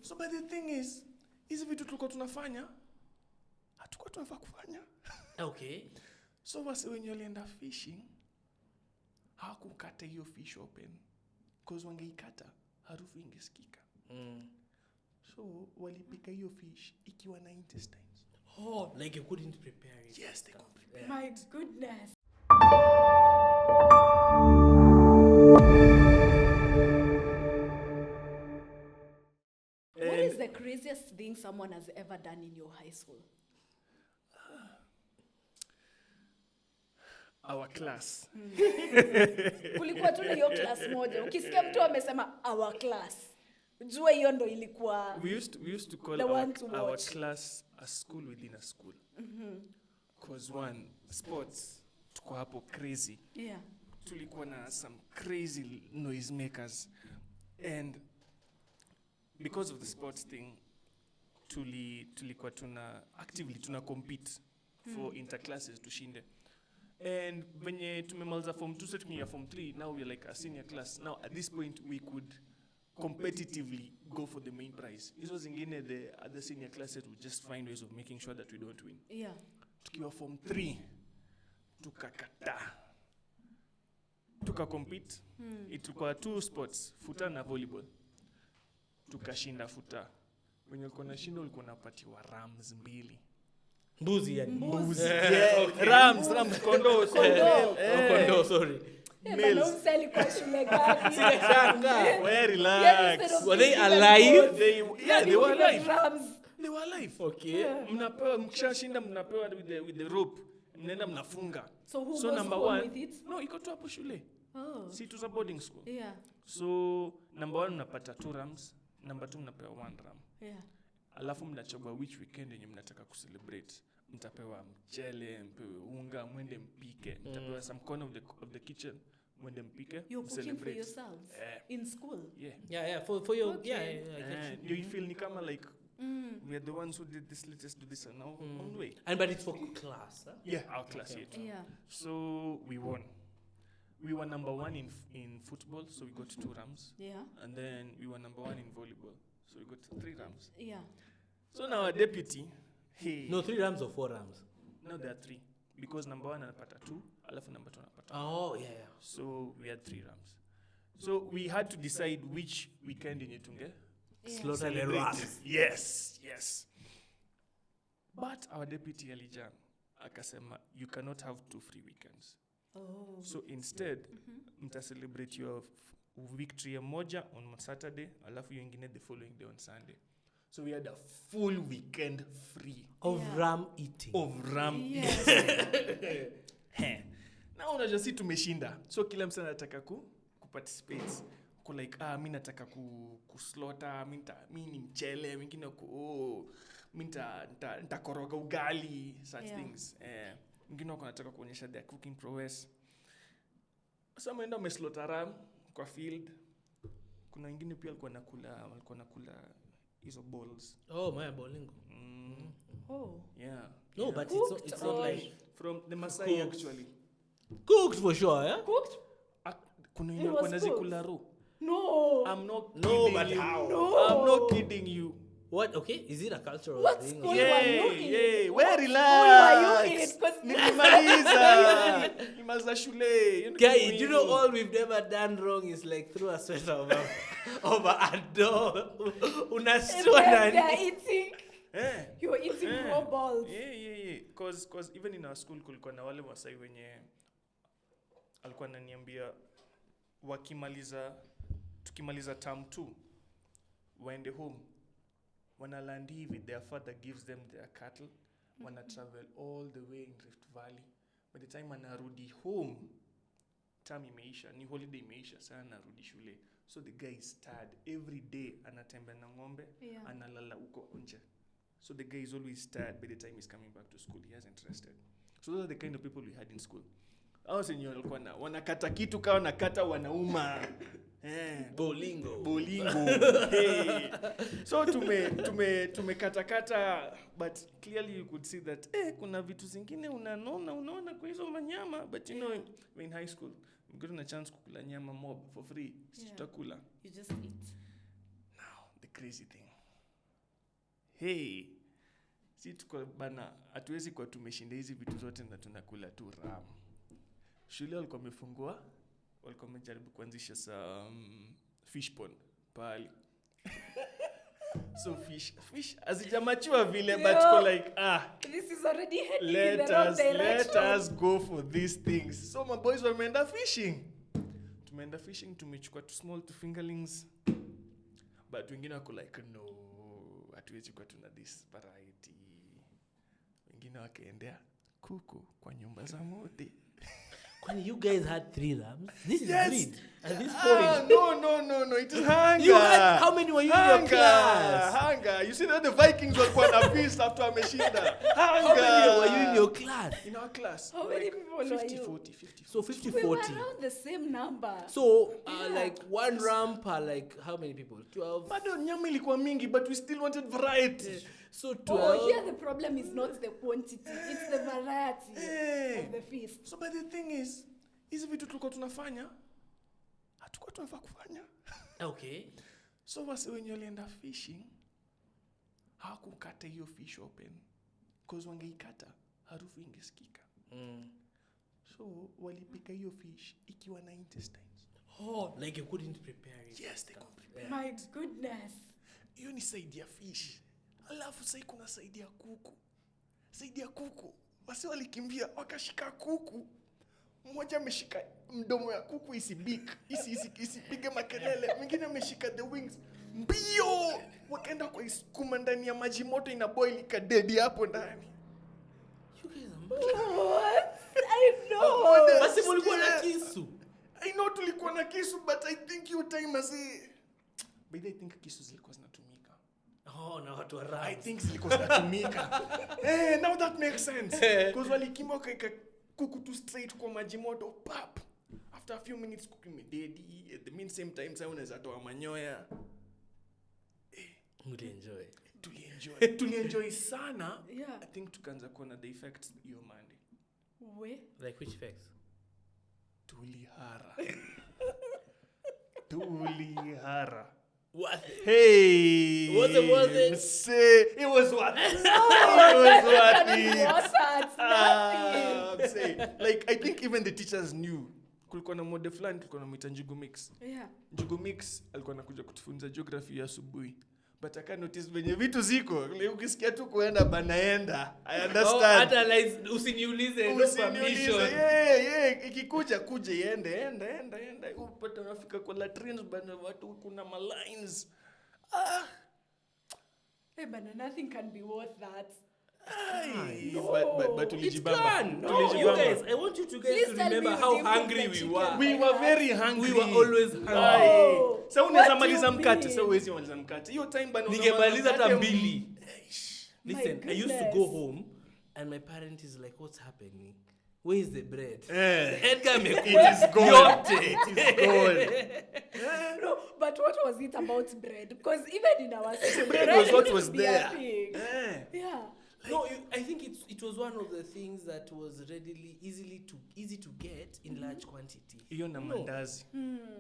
So but the thing is, hizi vitu tulikuwa tunafanya hatukuwa tunafaa kufanya. Okay. So wase wenye walienda fishing hawakukata hiyo fish open because wangeikata harufu ingesikika. So walipika hiyo fish ikiwa na intestines. Oh, like you couldn't prepare it. Yes, they couldn't prepare. My goodness. What is the craziest thing someone has ever done in your high school? Our class. Kulikuwa tu na hiyo class moja. Ukisikia mtu amesema our class, jua hiyo ndo ilikuwa. We used to call our class a school within a school. Because one, sports, tuko hapo crazy. Yeah. Tulikuwa na some crazy noisemakers. And because of the sports thing, tulikuwa actively compete for interclasses tushinde. And when tumemaliza form 2 so tukiingia form 3, now we're like a senior class. Now at this point we could competitively go for the main prize. Hizo zingine the other senior classes would just find ways of making sure that we don't win. Yeah. Tukiwa form 3 tukacompete. Ilikuwa 2 sports, futa na volleyball. Tukashinda futa. When ulikuwa unashinda ulikuwa unapatiwa rams 2. Mbuzi yani. Mbuzi. Yeah. Rams, kondo, sorry. Males. Kwa shule gani? Well, relax. Were they alive? They were alive. Rams. They were alive. Okay. Mnapewa mkishashinda mnapewa with the rope. Mnaenda mnafunga. So who so goes number home 1 with it? No, iko tu hapo shule. Oh. Si tu boarding school. Yeah. So number 1 mnapata 2 rams, number 2 mnapewa 1 ram. Yeah. Alafu mnachagua which weekend yenye mnataka kucelebrate. Mtapewa mchele, mpewe unga, mwende mpike. Mtapewa some corner of the kitchen, mwende mpike. You're cooking for yourselves in school? Yeah, for your okay. Do you feel ni kama like we are the ones who did this, let's do this and now on the way. And but it's for class, huh? Yeah, our class. Yeah. So we won. We were number 1 in football, so we got 2 rams. Yeah. And then we were number 1 in volleyball, so we got 3 rams. Yeah. So now our deputy, No, 3 rams or 4 rams? No, there are 3. Because number 1 anapata 2, alafu number 2 anapata 2. Oh, yeah. So we had 3 rams. So we had to decide which weekend in Itunge. Slaughter the rams. Yes. But our deputy Elijah akasema, you cannot have 2 free weekends. Oh. So instead, mta celebrate your victory moja on Saturday, alafu hiyo ingine the following day on Sunday. So we had a full weekend free of ram eating. Now unajua si tumeshinda. So kila mtu anataka kuparticipate. Ku like mimi nataka kuslaughter, mimi ni mchele, wengine mimi nitakoroga ugali, such things. Wengine wanataka kuonyesha their cooking prowess. So ameenda umeslaughter ram kwa field. Kuna wengine pia walikuwa nakula hizo balls. Oh, my bowling. Oh. Yeah. No, but it's not like from the Masai actually. Cooked for sure, yeah? Cooked? Kuna wengine wanazikula raw. No. I'm not kidding you. But how? No. I'm not kidding you. What? Okay, is it a cultural What thing? school Yeah. Where relax. Nimaliza shule. Guy, do you know all we've never done wrong is like throw a sweater over a door. They're eating. You're eating raw balls. Yeah. Cause even in our school kulikuwa na wale Masai wenye alikuwa ananiambia tukimaliza term 2 waende home. Wanalandi hivi, their father gives them their cattle. Wana travel all the way in Rift Valley. By the time anarudi home, term imeisha, ni holiday imeisha, sana anarudi shule. So the guy is tired. Every day anatembea na ng'ombe, analala huko nje. So the guy is always tired by the time he's coming back to school. He hasn't rested. So those are the kind of people we had in school. Hao senyo walikuwa wanakata kitu kawa nakata wanauma. Bolingo. Hey. So tumekata but clearly you could see that kuna vitu zingine unaona kwa hizo manyama, but you know when in high school we got a chance kukula nyama mob for free. Tutakula. You just eat. Now the crazy thing. hey, si tuko bana, hatuwezi kwa tumeshinda hizi vitu zote na tunakula tu ram. Shule walikuwa wamefungua, walikuwa wamejaribu kuanzisha fish pond pale. So fish azijamachua vile, but ko like this is already heading in let the wrong direction. us go for these things. So my boys wameenda fishing. Tumeenda fishing, tumechukua tu small two fingerlings. But wengine wako like no, hatuwezi kwa tuna this variety. Wengine wakaendea kuku kwa nyumba za mode. When you guys had 3 rams, this is Yes. greed at this point. No, it is hunger. You had, how many were you in your class? Hunger. You see that the Vikings were going to feast after Ameshinda. How many were you in your class? In our class. How many people were 50, you? 40, 50. So 50, We were 40. around the same number. So, Yeah. like 1 ram per like how many people? 12. Bado nyama ilikuwa mingi, but we still wanted variety. So 12. Here the problem is not the quantity, it's the variety of the feast. So but the thing is, hizi vitu tulikuwa tunafanya, hatukuwa tunafaa kufanya. Okay. So wase wenye walienda fishing, hawakukata hiyo fish open. Because wangeikata, harufu ingesikika. So walipika hiyo fish ikiwa na intestines. Oh, like you couldn't prepare it. Yes, they could prepare. My goodness. Hiyo ni side ya fish. Alafu sasa kuna side ya kuku. Side ya kuku. Wase walikimbia wakashika kuku. Mmoja ameshika mdomo ya kuku isipige makelele. Mwingine ameshika the wings. Mbio! Wakaenda kwa iskuma ndani ya maji moto ina boil ikadedi hapo ndani. You guys are mad. What? I know. Basi mulikuwa na kisu. I know tulikuwa na kisu, but I think your time as But I think kisu zilikuwa zinatumika. Oh, na watu wa rams. I think zilikuwa zinatumika. Now that makes sense. Because walikimba wakaika kuku tu straight kwa maji moto, pap. After a few minutes kuku imededi. At the same time sasa unaweza toa manyoya. Mlienjoy. Tulienjoy sana. Yeah. I think tukaanza kuona the effects hiyo Monday. We? Like which effects? Tulihara. What? Hey! Was it? Say, it was what? It was what? I'm saying, like, I think even the teachers knew. Kulikuwa na mode fulani, kulikuwa na mwita Njugu Mix. Yeah. Njugu Mix alikuwa anakuja kutufunza geography ya asubuhi. But I can notice venye vitu ziko. Ukisikia tu kuenda banaenda. I understand. Hata usiniulize no permission. Yeah. Ikikuja kuja iende. Upata unafika kwa latrines bana watu kuna malines. Hey, but nothing can be worth that. But It's gone. No, you guys, I want you to guys Please to tell remember me how you didn't hungry put the we chicken. were. We were very hungry. We were always hungry. Oh, Sasa unaweza what do maliza you mkate, mean? sasa huwezi maliza mkate. Hiyo time bana Ningemaliza hata mbili. My Listen, I used to go goodness. home and my parent is like, what's happening? Where is the bread? Eh. Edgar It is gone. It is gone. No, but what was it about bread? Because even in our school, Bread was what used was to be there. a thing. Yeah. No, I think it was one of the things that was readily easy to get in large quantity. Hiyo na mandazi.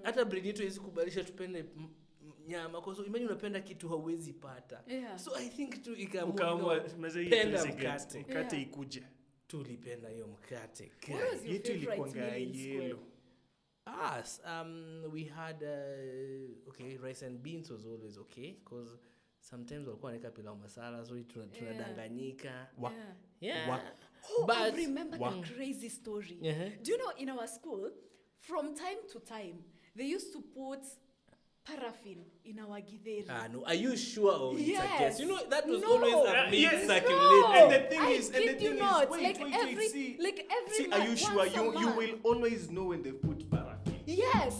Hata bread yetu haiwezi kubadilisha tupende nyama kwa sababu imagine unapenda kitu hauwezi pata. Yeah. So I think tu Ukaamua mzee hii penda tuwezi get. mkate. Mkate ikuje. Tulipenda hiyo mkate. What was your Yetu ilikuwa favorite meal in yellow. school? Us, we had okay, rice and beans was always okay because sometimes walikuwa wanaweka pilau masala so tunadanganyika. Yeah. Oh, But I remember the crazy story. Do you know in our school, from time to time, they used to put paraffin in our githeri. No, are you sure it's a Yes. guess? You know that was No. always a myth Yes. circulating. And the thing I is, kid you not. wait, Like every see, are you month, sure once a you month. will always know when they put paraffin? Yes.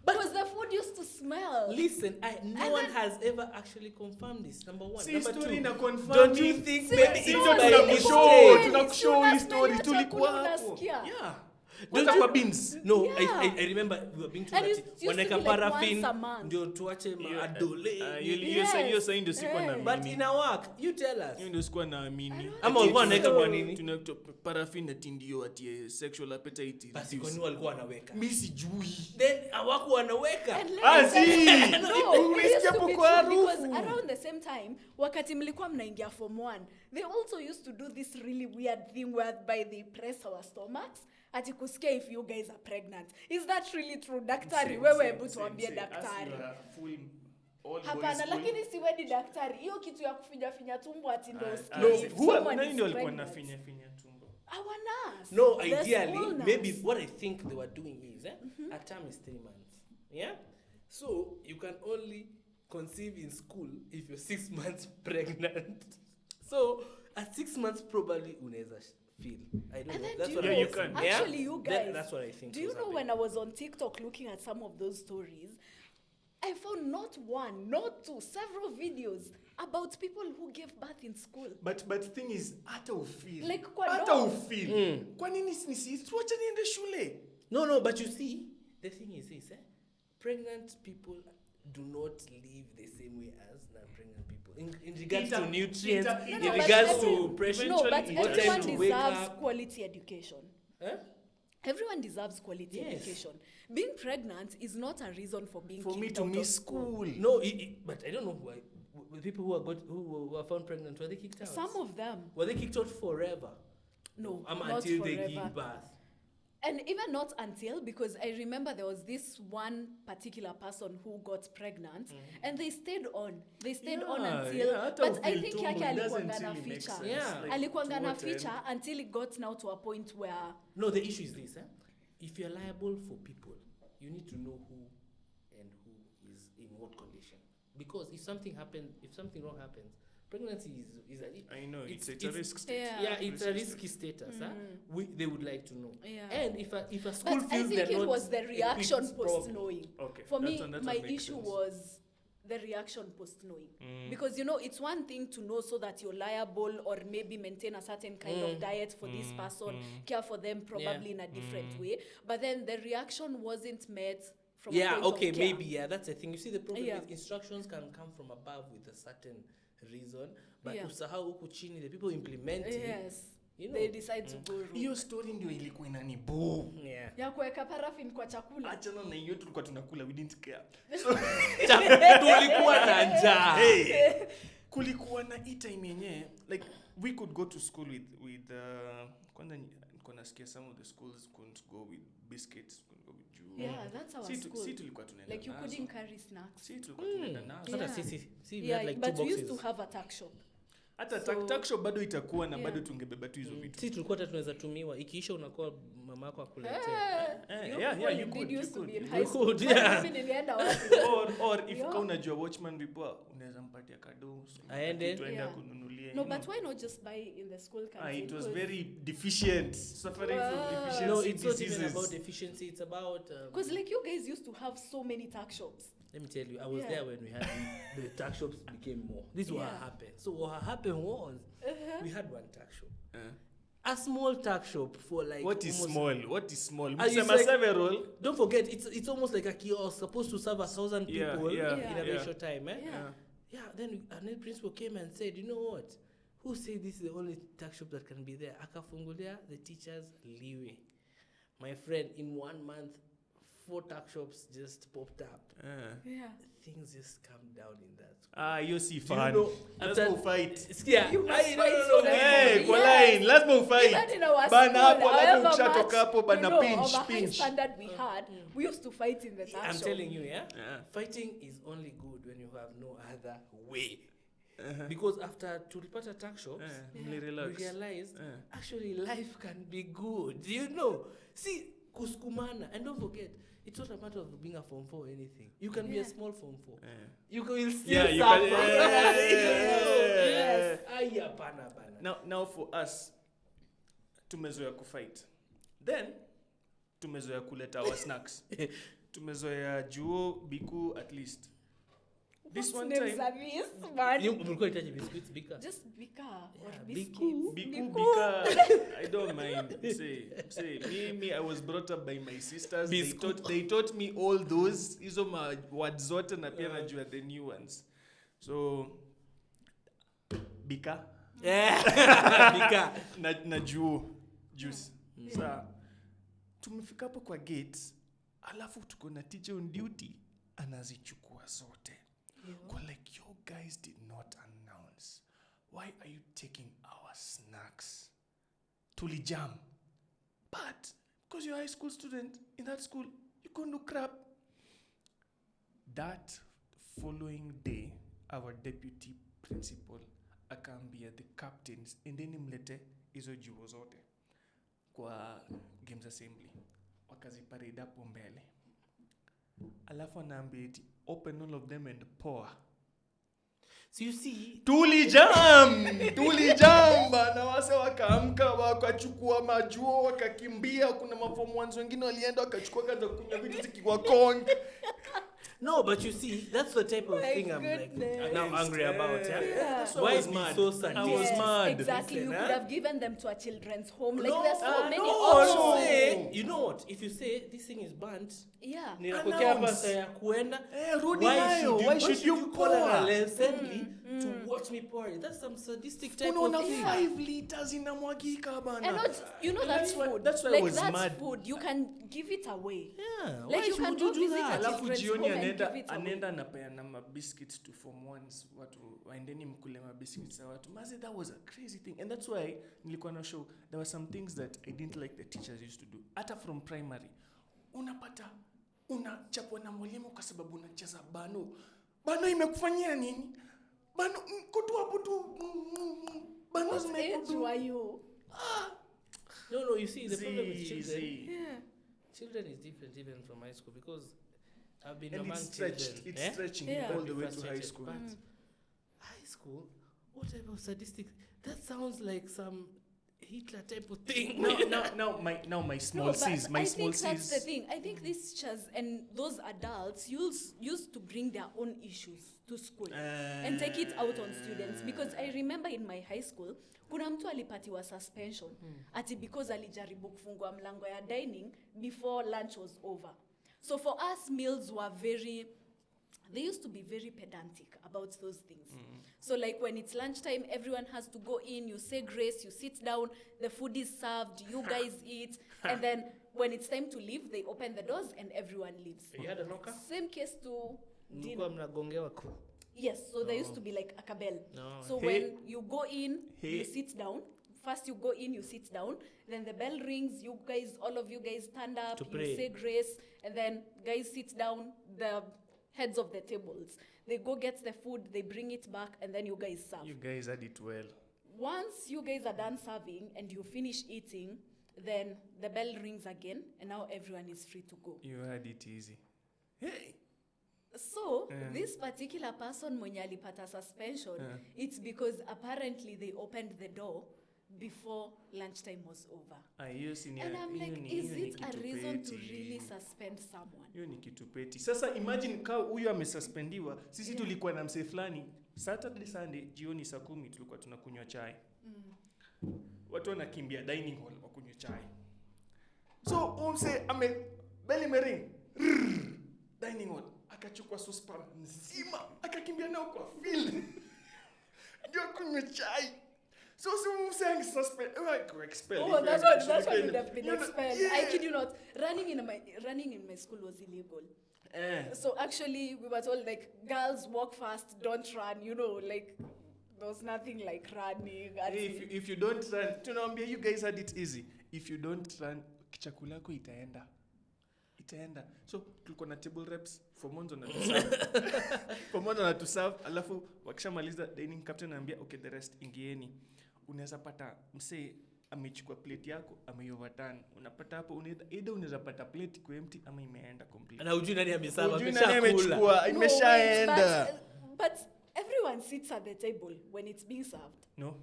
Because the food used to smell. Listen, no one has ever actually confirmed this. Number one. See, Number story two, na confirm don't you it. think See, maybe see, it's no, by see, mistake? Tunakushow hii story tulikuwa hapo. Unasikia? Yeah. Wata kwa beans. No, Yeah. I remember we were being told And that it used to wanaweka be like paraffin once a month. ndio tuache maadole. Hiyo sasa ndio sikuwa na But in our work, you tell us. hiyo ndio sikuwa naamini. Ama walikuwa wanaweka kwa nini? Tunaweka paraffin ati ndio ati sexual appetite. Basi kwa nini walikuwa wanaweka? Mimi sijui. Then hawako wanaweka. And let me si. tell you, no, it used to be Umesikia kwa true because harufu. around the same time, wakati mlikuwa mnaingia form 1, they also used to do this really weird thing whereby they press our stomachs ati kusikia if you guys are pregnant. Is that really true? Daktari, wewe hebu tuambie daktari. Hapana, lakini si wewe ni daktari. Hiyo kitu ya kufinya tumbo ati ndio usikie. No, if huwa someone nani is ndio alikuwa pregnant. nafinya tumbo? Our nurse. No, The ideally, school nurse. maybe what I think they were doing is, a term is 3 months. Yeah? So, you can only conceive in school if you're 6 months pregnant. So, at 6 months, probably unaweza feel. I don't And know. then That's do what you I know, you can. actually you guys, That's what I think. do you was know when happening. I was on TikTok looking at some of those stories, I found not one, not two, several videos about people who gave birth in school. But thing is hata ufeel. Like kwa hata dog. ufeel. Kwa nini tuache niende shule? No, but you see, the thing is this, pregnant people do not live the same way as non-pregnant people. In regards to nutrients, in but regards every- to pressure, No, but what time everyone to wake deserves up. quality education. Everyone deserves quality Yes. education. Being pregnant is not a reason for being For me kicked to out of miss school. No, but I don't know why. The people who were found pregnant, were they kicked out? Some of them, Were they kicked out forever? no, not Until forever. they give birth. And even not until, because I remember there was this one particular person who got pregnant, and they stayed on. They stayed on until, hata but I ufeel think tumbo, yake it alikuwa doesn't na really make feature. sense. Yeah. Like, Alikuwa to na what end? feature until it got now to a point where, No, the issue is this. If you're liable for people, you need to know who and who is in what condition. Because if something wrong happens, pregnancy is I know it's a risk state. Yeah. it's a risky status. They would like to know. Yeah. And if a school but I feels think they're it not was the reaction equipped post properly. knowing. Okay. For me, that my one makes issue sense. was the reaction post knowing. Because it's one thing to know so that you're liable or maybe maintain a certain kind of diet for this person, care for them probably in a different way. But then the reaction wasn't met from a point okay, of care. maybe, that's the thing. You see, the problem Yeah. is instructions can come from above with a certain reason, but Yeah. usahau huku chini, the people implementing, Yes. you know. They decide to go wrong. Hiyo story ndio ilikuwa inaniboo. Yeah. Ya kuweka paraffin kwa chakula. Achana na hiyo tulikuwa tunakula, we didn't care. Tulikuwa na njaa. Hey, kulikuwa na hii time yenyewe, like we could go to school with kwanza niko nasikia some of the schools couldn't go with biscuits, couldn't go with juice. Yeah, that's our school. Si tulikuwa tunaenda Like you nazo. couldn't carry snacks. Si tulikuwa tunaenda nazo. Hata Yeah. sisi, we Yeah, had like 2 but we used boxes. to have a tuck shop. Hata So- tuck shop bado itakuwa na Yeah. bado tungebeba tu hizo vitu. Sisi tulikuwa hata tunaweza tumiwa, ikiisha unakuwa mama yako akuletee. You could. Used to be in You high school. could, yeah. Mimi nilienda wapi? or if Yeah. kama unajua watchman vipoa unaweza mpatia kado Aende. tuenda Yeah. kununulia. No, you know. but why not just buy in the school canteen? It was 'Cause- very deficient, suffering from deficiency No, it's not diseases. even about efficiency, it's about Because like you guys used to have so many tuck shops. let me tell you, I was Yeah. there when we had the tuck shops became more. This is what Yeah. happened. So what happened was we had one tuck shop. Uh, A small tuck shop for like what is almost- small? What is small? Ah, it's Msema like- several. Don't forget, it's almost like a kiosk supposed to serve 1,000 people Yeah, in a yeah. very short time. Eh? Yeah. Yeah, then an principal came and said, you know what? Who said this is the only tuck shop that can be there? Akafungulia the teachers liwe. My friend, in 1 month, 4 tuck shops just popped up. Yeah. Things just calmed down in that. You see Do fun. you know, Let's after- go fight. Yeah, You must I- no, fight no, for no, them. Hey, kwa Yes. line, let's go fight. Even in our Bana school, hapo, alafu however ukishatoka much, hapo, bana you know, pinch, of a high pinch. standard we had, we used to fight in the tuck I'm shop. telling you, yeah? Yeah. Fighting is only good when you have no other way. Because after tulipata tuck shops, we Relax. realized actually life can be good. You know, see, kusukumana, and don't forget, it's not a matter of being a form 4 or anything. You can be a small form 4. You will still Yeah, you suffer. can- Yes. Aya, bana. Now for us, tumezoea kufight. Then tumezoea kuleta our snacks. Tumezoea juo biku at least. This What one names time, are these, man? Mlikuwa itaje biscuits bika. Just Bika or Yeah, biscuits. Bika, I don't mind. Say, me, I was brought up by my sisters. They taught me all those. Hizo ma words zote na pia najua the new ones. So, Bika. Yeah. Bika. na juice. Sasa tumefika hapo kwa gates, alafu tuko na teacher on duty anazichukua zote. Kwa like, you guys did not announce. Why are you taking our snacks? Tulijam. But because you're a high school student in that school, you couldn't do crap. That following day, our deputy principal akaambia the captains endeni mlete hizo juo zote kwa games assembly, wakaziparade hapo mbele, alafu anaambia eti open all of them and pour. So you see, tulijam bana, wase wakaamka wakachukua majuo wakakimbia. Kuna mafomu wanzo wengine walienda wakachukua kaza kunywa vitu zikiwa kong. no, but you see, that's the type of My thing I'm like goodness. now angry about. Yeah? Yeah. Why was be mad. so sadistic? I was mad. Exactly. Listen, You could have given them to a children's home. Like No, there's so many no, options. say, you know what? If you say this thing is burnt, Yeah. ninakuwekea hapa Announce. saa ya kuenda. Rudi nayo. Why should you call an pour? assembly to watch me pour it? That's some sadistic type Unaona of thing. 5 liters inamwagika bana. And not, you know, that's food. That's why I like was that's mad. food. You can give it away. Yeah, Like why you can should go you do visit that? a Alafu children's jioni home and give it away. anaenda anapeana mabiscuits to form ones, watu waendeni mkule mabiscuits za watu. Maze, that was a crazy thing, and that's why nilikuwa na show there were some things that I didn't like the teachers used to do. Hata from primary unapata unachapwa na mwalimu kwa sababu unacheza bano imekufanyia nini? Bano kutu hapo tu bano What age zimekudu. were you? No, you see, the problem with children, Yeah. children is different even from high school because I've been And among it's stretched. children. It's stretching Yeah. all the way to high Frustrated, school. But high school, what type of statistics? That sounds like some Hitler type of thing. Now my small No, but C's, my I small think that's the C's. thing. I think these teachers and those adults used to bring their own issues to school and take it out on students. Because I remember in my high school, kuna mtu alipatiwa suspension ati because alijaribu kufungua mlango ya dining before lunch was over. So for us, meals were they used to be very pedantic about those things. So like when it's lunchtime, everyone has to go in, you say grace, you sit down, the food is served, you guys eat, and then when it's time to leave, they open the doors and everyone leaves. You had a knocker? Same case to dinner. Mlikuwa mnagongewa ku. Yes, so there used to be like a cabell. No. So Hey. when you go in, Hey. you sit down. First you go in, you sit down. Then the bell rings. You guys, all of you guys stand up. To you pray. say grace. And then guys sit down. The heads of the tables. They go get the food. They bring it back. And then you guys serve. You guys had it well. Once you guys are done serving and you finish eating, then the bell rings again. And now everyone is free to go. You had it easy. Hey. So, this particular person mwenye alipata suspension, it's because apparently they opened the door before lunchtime was over. And I'm like, is it a reason to really suspend someone? Hiyo ni kitu peti. Sasa imagine kama huyu amesuspendiwa, sisi tulikuwa na mse fulani, Saturday Sunday jioni saa 10 tulikuwa tunakunywa chai. Watu wanakimbia dining hall wakunywa chai. So umse bell imering. Dining hall akachukua saucepan nzima akakimbia nao kwa field. Ndio kunywa chai. So saying suspend, expelled. Oh, that's what would have been You know, expelled. yeah. I kid you not. Running in my school was illegal. So actually, we were told like, girls walk fast, don't run. You know, like there was nothing like running. If you don't run, tunaambia you guys had it easy. If you don't run, chakula yako itaenda. So tulikuwa na table reps for months on to serve. Alafu wakishamaliza dining captain anambia okay, the rest ingieni. Unaweza pata mse amechukua plate yako ameoverturn. Unapata hapo either unaweza pata plate iko empty ama imeenda complete. Na ujui nani amesaba, amechukua imeshaenda. But everyone sits at the table when it's being served. No.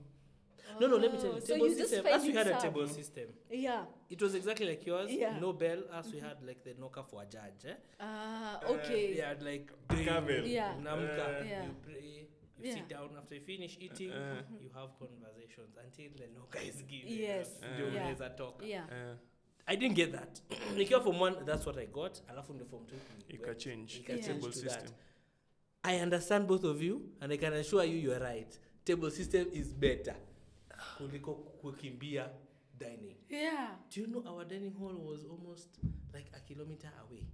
No, let me tell you. So Table you just system. find As we it had a served. table system. Yeah. It was exactly like yours. Yeah. No bell. As we had like the knocker for a judge. Okay. We had like Gavel. Yeah. Namka. Yeah. You pray. You sit down after you finish eating. You have conversations until the knocker is given. Yes. Ndio unaweza toka. Yeah. I didn't get that. Nikiwa form 1, that's what I got. Alafu ndio form 2. Ika change. Table system. that. I understand both of you, and I can assure you are right. Table system is better kuliko kukimbia dining. Yeah. Do you know our dining hall was almost like a kilometer away?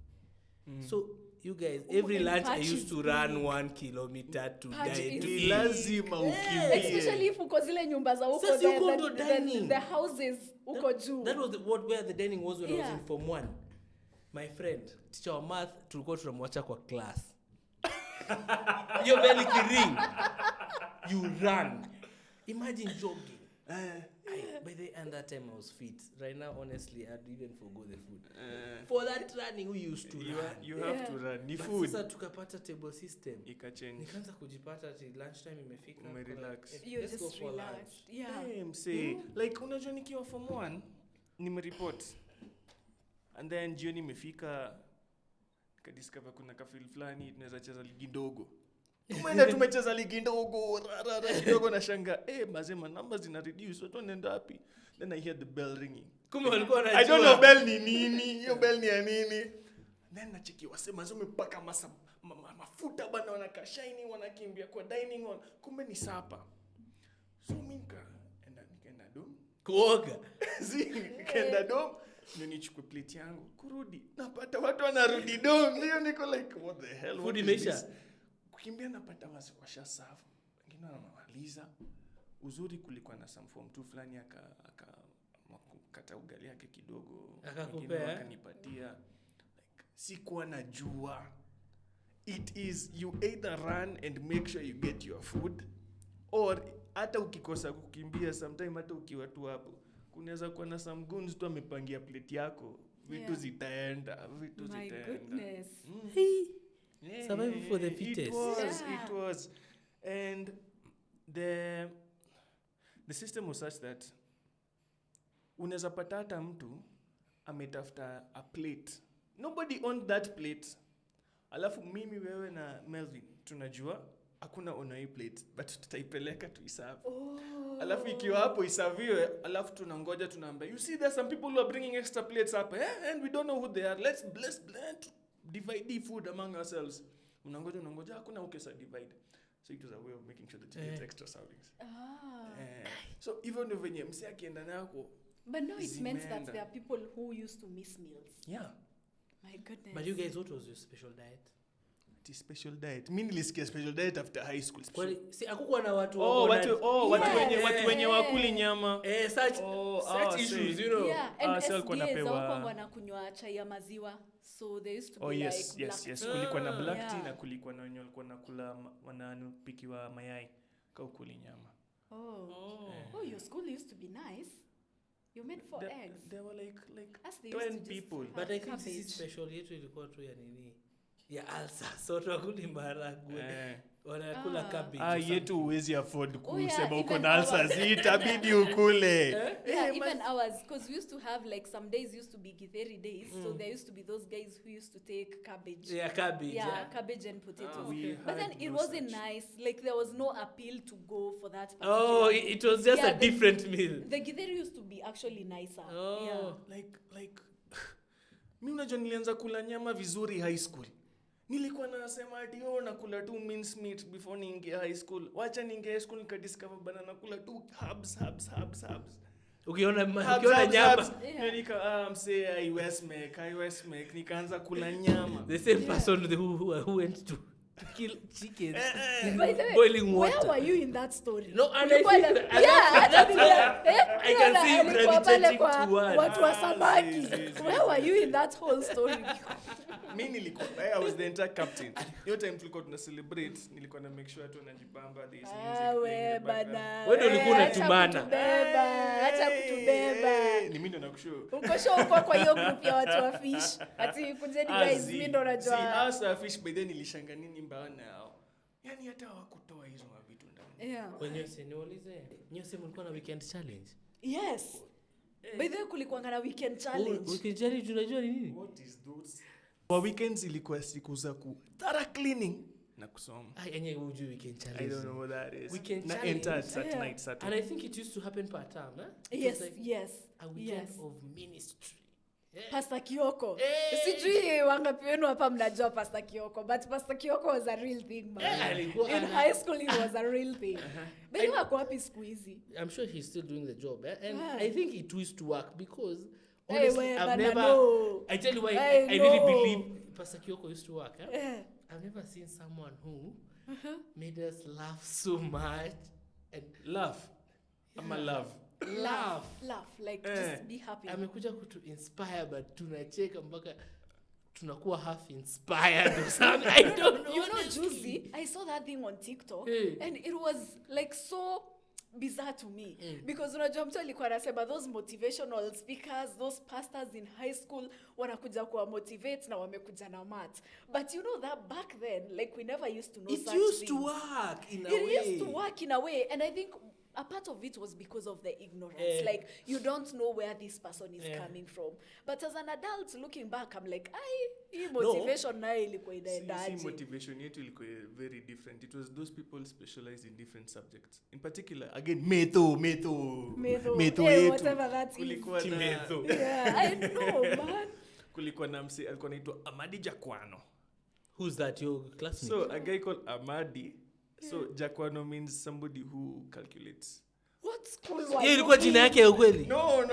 So you guys, every and lunch I Patch used is to run 1 kilometer to Patch dine. is To big. eat. Lazima ukimbie. Especially if uko zile nyumba za huko Sasa huko ndo dining. the houses uko juu. That was where the dining was when I was Yeah. in form 1. My friend, teacher of math, tulikuwa tunamwacha kwa class. Your belly kiring. You run. Imagine jogging. By the end that time I was fit. Right now, honestly, I'd even forgo the food. For that running, we used to run. You have to run. Ni But food. sasa tukapata table system. Ika change. Nikaanza kujipata ati lunchtime imefika. Umerelax. You're Let's go just for lunch. relaxed. Yeah. Hey, msee. Like unajua nikiwa form 1 nimereport. And then jioni imefika nikadiscover kuna kafil fulani tunaweza cheza ligi ndogo. Tumeenda tumecheza ligi ndogo kidogo na shanga mazema numbers zina reduce watu wanaenda wapi? Then I hear the bell ringing. Kumbe walikuwa wanajua. I don't know bell ni nini. Hiyo bell ni ya nini? Then nacheki wasema zimepaka mafuta bana wanakaa shiny wanakimbia kwa dining hall. Kumbe ni sapa. So mimi nikaenda dom. Kuoga. Nikaenda dom. Ndio nichukue plate yangu. Kurudi. Napata watu wanarudi dom. Ndio niko like what the hell? Food imeisha. Kukimbia napata washa serve. Wengine wanamaliza. Uzuri kulikuwa na some form 2 fulani akakata ugali yake kidogo. Akakupea. Akanipatia. Like sikuwa najua. It is you either run and make sure you get your food or hata ukikosa kukimbia sometime hata ukiwa tu hapo kunaweza kuwa na some goons tu amepangia plate yako vitu zitaenda My zitaenda. goodness. Yeah, Survival for the fittest. It was. And the system was such that unaweza pata hata mtu ametafuta a plate. Nobody owned that plate. Alafu mimi wewe na Melvin tunajua hakuna ona hii plate but tutaipeleka tuiserve. Alafu ikiwa hapo isaviwe alafu tunangoja tunaambia you see there's some people who are bringing extra plates up and we don't know who they are. Let's divide the food among ourselves. Unangoja hakuna ukesa divide. So it was a way of making sure that you get extra servings. So even if venye msi akienda nako but no, it meant that there are people who used to miss meals. Yeah. My goodness. But you guys, what was your special diet? It special diet. Mimi nilisikia special diet after high school. Kwani si hakukuwa na watu watu wenye wakuli nyama. Such issues, you know. Yeah, and so alikuwa SDAs napewa- hao wanakunywa chai ya maziwa. So there used to be Yes. Kulikuwa na black tea Yeah. na kulikuwa na wenye walikuwa nakula wanapikiwa mayai kwa ukuli nyama. Your school used to be nice. You made 4 eggs. There were like As they used to 10 just people. have But I think cabbage. sisi special yetu ilikuwa tu ya nini? Ya alsa. So tukuli maharagwe. Wanakula cabbage. Yetu huwezi afford kusema yeah, uko even na ulcers, itabidi ukule. Yeah, even ours, because we used to have like some days used to be githeri days, so there used to be those guys who used to take cabbage. Yeah, cabbage. Yeah, cabbage and potatoes. We But then had it no wasn't such. nice. Like there was no appeal to go for that particular. Oh, it was just a the- different meal. The githeri used to be actually nicer. Oh. Yeah. Like mimi unajua nilianza kula nyama vizuri high school. Nilikuwa nasema ati nakula tu mince meat before niingie high school. Wacha niingie high school nikadiscover bana nakula tu herbs. Ukiona nyama. Yeah. Nika msee I West make nikaanza kula nyama. The same person who went to kill chickens By the way, boiling water. where were you in that story? No, and Ulikuwa I na- think hata bila- I can see you alikuwa pale gravitating kwa towards. watu wa samaki. Yes. Where were you in that whole story? Mimi nilikuwa I was the entire captain. Hiyo time tulikuwa tuna celebrate, nilikuwa na make sure watu wanajibamba this music. We playing in the background. bana. Wewe ndio ulikuwa Acha unatumana. kutubeba, acha kutubeba. Ni mimi ndo nakushow. Uko sure uko kwa hiyo group ya watu wa fish. Ati kujeni guys, mimi ndo najua. Asa fish by then nilishanga nini mbao nao. Yaani hata hawakutoa hizo vitu ndani. Yeah. When Nyose niulize, Nyose mlikuwa na weekend challenge? Yes. By the way kulikuwa na weekend challenge. Weekend challenge unajua ni nini? What is those? Kwa weekends ilikuwa siku za thorough cleaning na kusoma. Yenye ujui weekend challenge. I don't know what that is. Weekend na challenge. enter at Yeah. night Saturday. And I think it used to happen per term, eh? It Yes, was like yes. a weekend Yes. of ministry. Yeah. Pastor Kioko. Hey! Sijui wangapi wenu hapa mnajua Pastor Kioko, but Pastor Kioko was a real thing, man. Alikuwa In high school it was a real thing. But you wako wapi siku hizi? I'm sure he's still doing the job, eh? And Yeah. I think it used to work because Hey, honestly, well, I've Nana, never. no. I tell you why Hey, I really no. believe Pastor Kyoko used to work. Eh? Yeah. I've never seen someone who made us laugh so much and Laugh. I'm a love. laugh. Laugh. Like, just be happy. Amekuja kutu inspire but tunacheka mpaka tunakuwa half inspired or something. I don't know. You know, honestly. Juicy, I saw that thing on TikTok, Hey. and it was like so bizarre to me because unajua mtu alikuwa anasema those motivational speakers, those pastors in high school wanakuja kuwa motivate na wamekuja na math, but you know that back then, like, we never used to know It such used to things. work in a It way. used to work in a way, and I think a part of it was because of the ignorance. Like, you don't know where this person is coming from. But as an adult looking back, I'm like, hii motivation nayo ilikuwa inaendaje? See, motivation yetu ilikuwa very different. It was those people specialized in different subjects. In particular, again, metho Metho, yetu. whatever that is. Kulikuwa na Metho. Yeah, I know, man. kulikuwa na mse alikuwa anaitwa Amadi Jakwano. Who's that, your classmate? So a guy called Amadi. So Jakwano means somebody who calculates. What school were Hiyo you ilikuwa jina in? yake ya ukweli? No,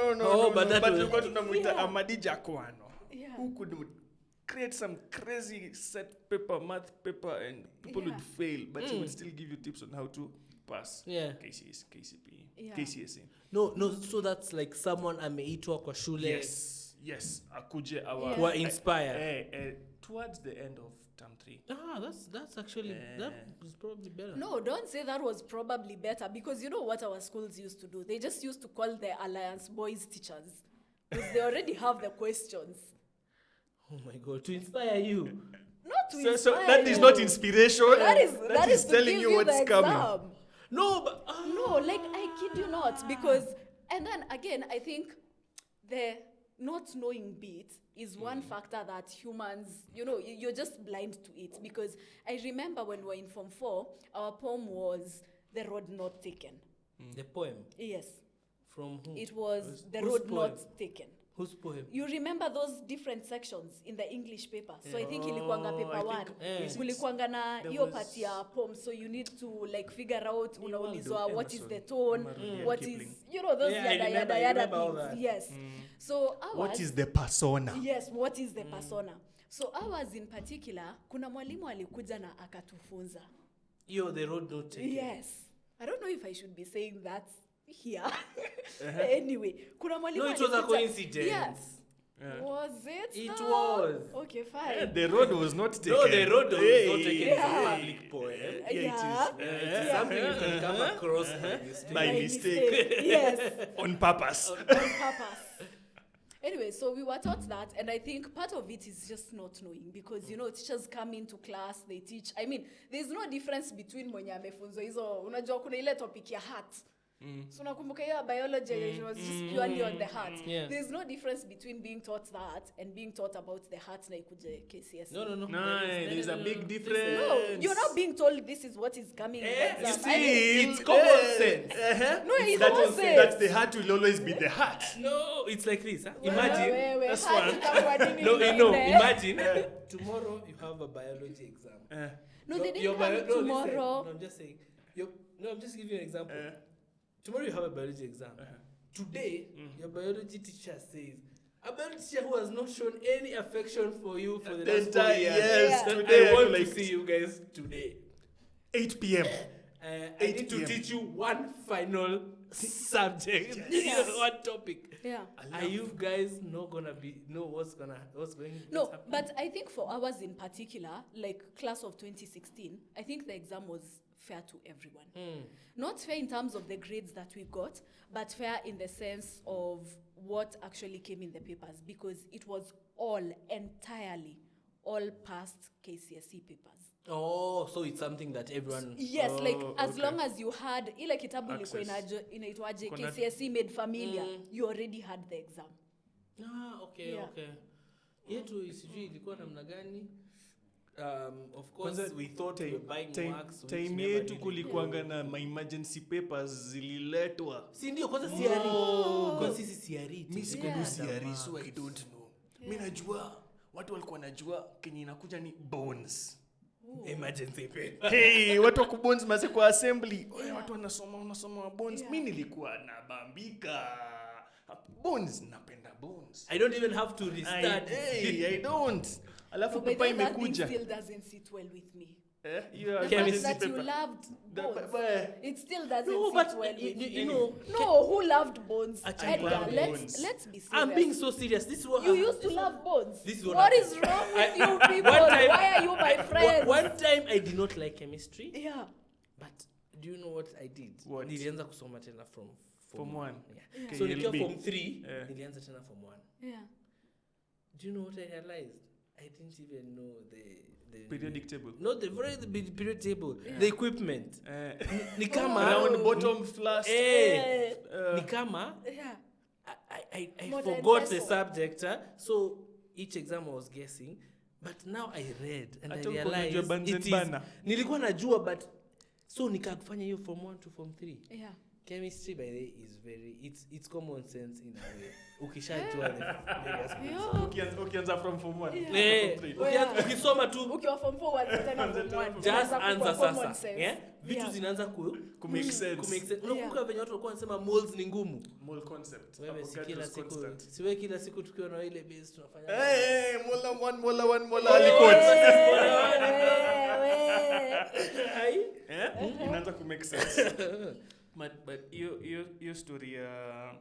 but that was- tulikuwa tunamuita Yeah. Amadi Jakwano. Yeah. Who could create some crazy set paper, math paper, and people would fail, but he would still give you tips on how to pass. Yeah. KCS, KCPE, Yeah. KCSE. No, so that's like someone ameitwa kwa shule. Yes. Akuje our Yeah. Were inspired. towards the end of term 3. That's actually that is probably better. No, don't say that was probably better, because you know what our schools used to do? They just used to call their Alliance boys teachers because they already have the questions. Oh my God, to inspire you. Not to So inspire that is you. not inspiration. That is to telling give you you what's the coming. exam. No, but No, like, I kid you not, because, and then again, I think the not knowing beat is one factor that humans, you know, you're just blind to it. Because I remember when we were in Form 4, our poem was The Road Not Taken. the poem Yes, from who? it was The Whose Road poem? Not Taken. Whose poem? You remember those different sections in the English paper? So I think ilikuanga Oh, paper I 1. think- is it- Kulikuanga na there hiyo was- part ya poem, so you need to like figure out unaulizwa Waldo what is Emerson, the tone, Rudyard what Kipling. is, you know, those Yeah, I yada remember yada all things. that. Yes. So ours, What is the persona? yes, what is the persona? So ours in particular, kuna mwalimu alikuja na akatufunza. Yo, the road not taken. Yes. I don't know if I should be saying that here. Anyway, kuna mwalimu No, it was a alikuja- coincidence. Yes. Was it? It though? was. Okay, fine. Yeah, the road was not taken. No, the road was Hey. not taken. Yeah. It's a public poem. Yeah, Yeah. it It's something you can come across by mistake. By mistake. Yes. is. On purpose. On purpose. Anyway, so we were taught that, and I think part of it is just not knowing, because you know teachers come into class, they teach. I mean, there's no difference between mwenye amefunzwa hizo, unajua kuna ile topic ya heart. So nakumbuka hiyo biology it was just purely on the heart. Yeah. There's no difference between being taught that and being taught about the heart na ikuje KCSE. No. No, there's a big difference. No, you're not being told this is what is coming in the Eh, exam. you I mean, see, it's common sense. no, it's That common was sense. that the heart will always be the heart. No, it's like this. Huh? Imagine. that's heart one. itakuwa nini No, ingine? imagine. Tomorrow you have a biology exam. No, they Your didn't have it listen. tomorrow. No, I'm just saying. I'm just giving you an example. Tomorrow you have a biology exam. Today, your biology teacher says, a biology teacher who has not shown any affection for you for the The last 4 entire- years. yes, Yeah. today I want like to see you guys today. 8 p.m. I 8 need to PM. teach you one final subject, Yes. one topic. Yeah. Are you guys not gonna know what's going? No, what's happening? but I think for ours in particular, like class of 2016, I think the exam was fair to everyone. Not fair in terms of the grades that we got, but fair in the sense of what actually came in the papers, because it was all entirely all past KCSE papers. Oh, so it's something that everyone... Yes, like as okay. long as you had ile kitabu ilikuwa Access. inaitwaje Kuna- KCSE made familiar, you already had the exam. Okay, Yeah. okay. Yetu sijui ilikuwa namna gani? Of course, Kwanza, we thought we were buying marks, which time never yetu really- kulikuanga na my emergency papers zililetwa. Si ndio kwanza CRE. Kwa sisi CRE. Mi siku Yeah. CRE, so I don't know. Mi najua watu walikuwa najua kenye inakuja ni bones. Emergency paper. Hey, watu wako bones maze kwa assembly. Oye, watu wanasoma bones. Yeah. Mi nilikuwa nabambika. Bones, napenda bones. I don't even have to restart. I don't. Alafu So by pepa then that thing imekuja. still doesn't sit well with me. You are The fact Chemistry that you paper. loved The- bones, but- it still doesn't No, sit but well with me. you know, No, who loved bones? I Edgar, love bones. let's be serious. I'm being so serious. This is what You happened. used to love bones. This is what What happened. is wrong with you people? One time- Why are you my friends? One time I did not like chemistry, Yeah. but do you know what I did? What? Nilianza kusoma tena from Form one. Yeah. Yeah. So nikiwa KLB. form 3, Yeah. nilianza tena form 1. Yeah. Do you know what I realized? I didn't even know the Periodic table. Not the period table. The equipment. Ni kama Round bottom flask. ni kama Yeah. I Modern forgot the peso. subject, so each exam I was guessing, but now I read and Hata I ulikuwa unajua realized Bunsen it is, burner. nilikuwa najua but so nikafanya hiyo form 1 to form 3. Yeah. Chemistry by the way is very it's common sense in a way. Ukishajua the various Yeah. Ukianza from form 1. ukisoma tu Ukiwa form 4 waanze tena form 1. just Unaanza answer kukua common sasa. sense. Yeah? Vitu Yeah. zinaanza Make sense. Unakumbuka venye watu walikuwa wanasema moles ni ngumu. Mole concept. Wewe si Avogadro's kila siku constant. siwe kila siku tukiwa na ile base tunafanya. Mola 1, Mola 1, Mola alikot. Hai? Inaanza ku make sense. But hiyo story ya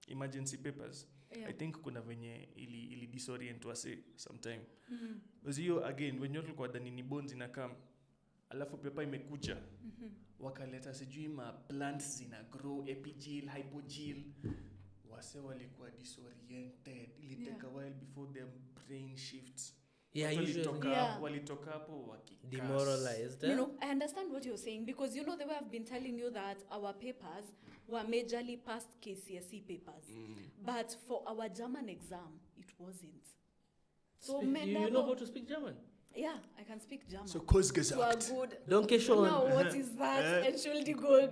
emergency papers, Yeah. I think kuna venye ili disorient wase sometime. Because hiyo again when you're kwa dani ni bones inakam, alafu pepa imekuja. Wakaleta sijui ma plants zina grow epigil, hypogil. Wase walikuwa disoriented. Ili take a while before their brain shifts. Yeah, usually Walitoka hapo wakikas. demoralized. You know, I understand what you're saying because you know the way I've been telling you that our papers were majorly past KCSE papers. But for our German exam, it wasn't. So you know how to speak German? Yeah, I can speak German. So To a Kurzgesagt. good. Danke schön. Now, what is that? Entschuldigung.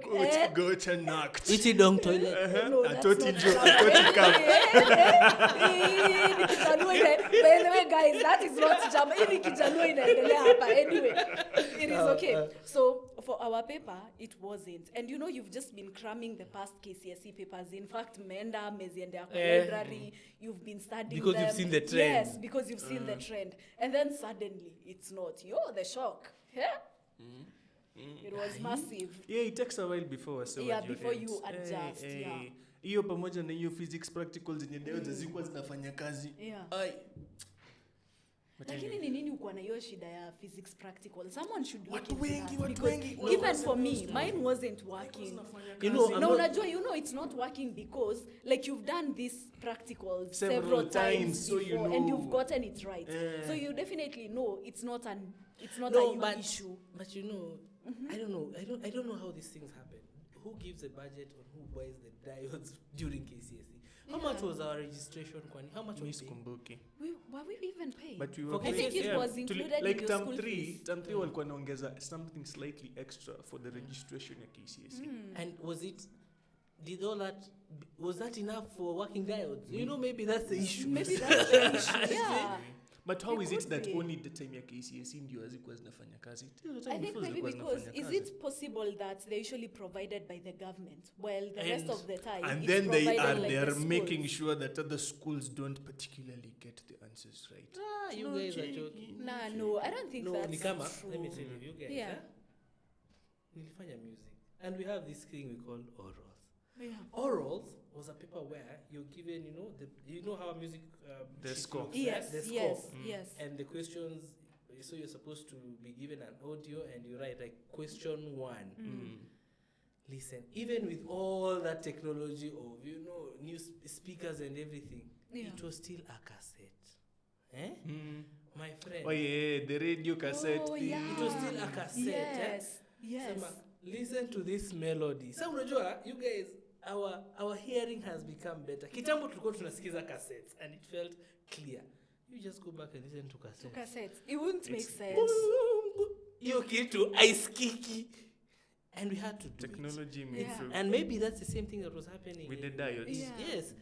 Gute Nacht. Ichi dong toilet. No, I that's thought not you joke. German. I thought By the way, guys, that is not German. Hii ni Kijaluo inaendelea hapa. Anyway, it is okay. So, for our paper, it wasn't. And you know, you've just been cramming the past KCSE papers. In fact, Menda, Meziendea library, you've been studying Because them. you've seen the trend. Yes, because you've seen the trend. And then suddenly, it's not. You're the shock. Yeah? It was massive. Yeah, it takes a while before wase Yeah, wajue before ends. you adjust, yeah. Hiyo pamoja na hiyo physics practicals zenye leo zilikuwa zinafanya kazi. Yeah. Ai. Lakini ni nini uko na hiyo shida ya physics practical? Someone should look Watu into wengi, that watu because wengi. even for me, mine wasn't working. You know, I'm No, not- unajua, you know it's not working because like you've done this practical Several several times times, so you before know. and you've gotten it right. Yeah. So you definitely know it's not a No, you but issue. but you know, I don't know. I don't know how these things happen. Who gives a budget on who buys the diodes during KCSE? How much was our registration, Kwani? How much was it? Miskumbuki. Were we even paying? But we For were I think it was tuli- included in like your term school 3, fees. term 3 walikuwa naongeza something slightly extra for the registration ya KCSE. And was that enough for working diodes? You know, maybe that's the issue. Maybe that's the issue. Yeah. But how It is it could that be. only the time ya KCSE ndio hazikuwa zinafanya kazi? The time I think before maybe zilikuwa because zinafanya is kazi. it possible that they're usually provided by the government, while the rest And- of the time And it's then they provided are by they the are schools. making sure that other schools don't particularly get the answers right. You guys are joking. Nah, no, I don't think No, that's ni kama, true. let me tell you, you guys, Yeah. nilifanya music. And we have this thing we call orals. Yeah. Orals was a paper where you're given, you know how a music The sheet score. looks Yes, like? The score. yes, yes. And the questions, so you're supposed to be given an audio and you write like question 1. Listen, even with all that technology of, new speakers and everything, Yeah. it was still a cassette. My friend. Oh yeah, the radio cassette thing. Yeah. It was still a cassette. Yes. Sema, listen to this melody. So unajua, you guys, our hearing has become better. Kitambo tulikuwa tunasikiza cassettes and it felt clear. You just go back and listen to cassettes. It wouldn't make sense. Hiyo kitu aiskiki. And we had to do Technology it. made through. And maybe that's the same thing that was happening With the diodes. Yes.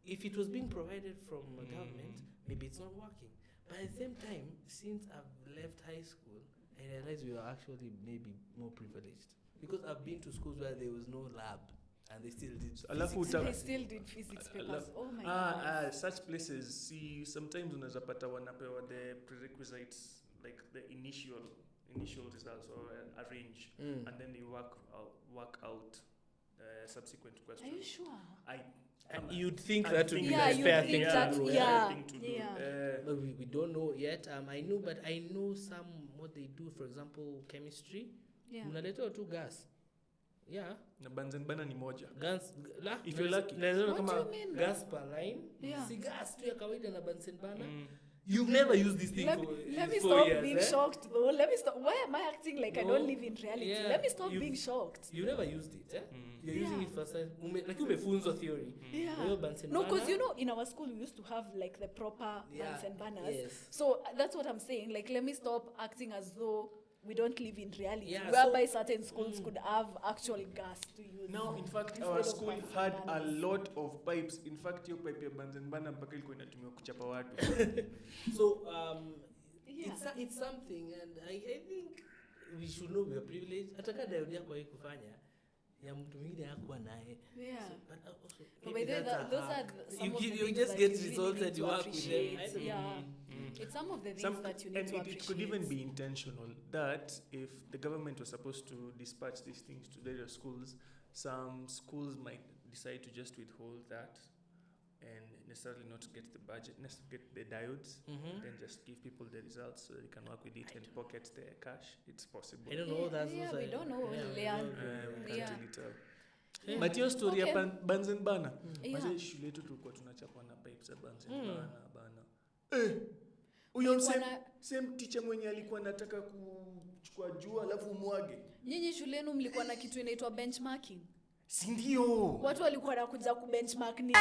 If it was being provided from government, maybe it's not working. But at the same time, since I've left high school, I realized we were actually maybe more privileged. Because I've been to schools where there was no lab and they still did They still did physics papers. Oh my god. Such places, see, sometimes unaweza pata wanapewa the prerequisites, like the initial results or arrange, and then they work out subsequent questions. Are you sure? And you'd think that would be Yeah, the you'd fair think thing that- to do. yeah. Thing to do. Yeah. But we don't know yet. I know some what they do. For example, chemistry. Yeah. Mnaletewa tu gas. Yeah. Na Bunsen burner ni moja. Gas. If you're lucky. What do you mean? Gas per line. Yeah. Si gas tu ya kawaida na Bunsen burner. You've never used this thing Let for me 4 stop years, being shocked though. Let me stop. Why am I acting like I No. don't live in reality? Yeah. Let me stop You- being shocked. You never used it, eh? You're using Yeah. it for like umefunzwa theory. Yeah. Wewe Bunsen No, because burner. you know, in our school we used to have like the proper Yeah. Bunsen burners. Yes. So that's what I'm saying. Like, let me stop acting as though we don't live in reality, Yeah, whereby certain schools could have actual gas to use. Now, in fact, Instead our of school Bunsen had a burners. lot of pipes. In fact, your pipe ya Bunsen burner mpaka ilikuwa inatumiwa kuchapa watu. So Yeah. it's something, and I think we should know we are privileged. Hata kama ndio kwa hii kufanya ya mtu mwingine hakuwa naye. Yeah. So, but also, But maybe by the way, that's a those are hack. some of the you things just that get you really results need and to you work with them. I appreciate. don't Yeah. It's some of the things that you need and to appreciate. it could even be intentional that if the government was supposed to dispatch these things to their schools, some schools might decide to just withhold that and necessarily not get the budget, get the diodes, then just give people the results so they can work with it and pocket their cash. It's possible. I don't know. That's Yeah, also we don't know. yeah, we Yeah. don't We know. can't Yeah. really tell. Yeah. But your story Okay. ya Bunsen burner. Yeah. Maze shule yetu tulikuwa tunachapwa na pipes za Bunsen burner bana. Huyo Kulikuwa na- same teacher mwenye alikuwa anataka kuchukua jua alafu mwage. Nyinyi shulenu mlikuwa na kitu inaitwa benchmarking. Si ndio? Watu walikuwa wanakuja kubenchmark ni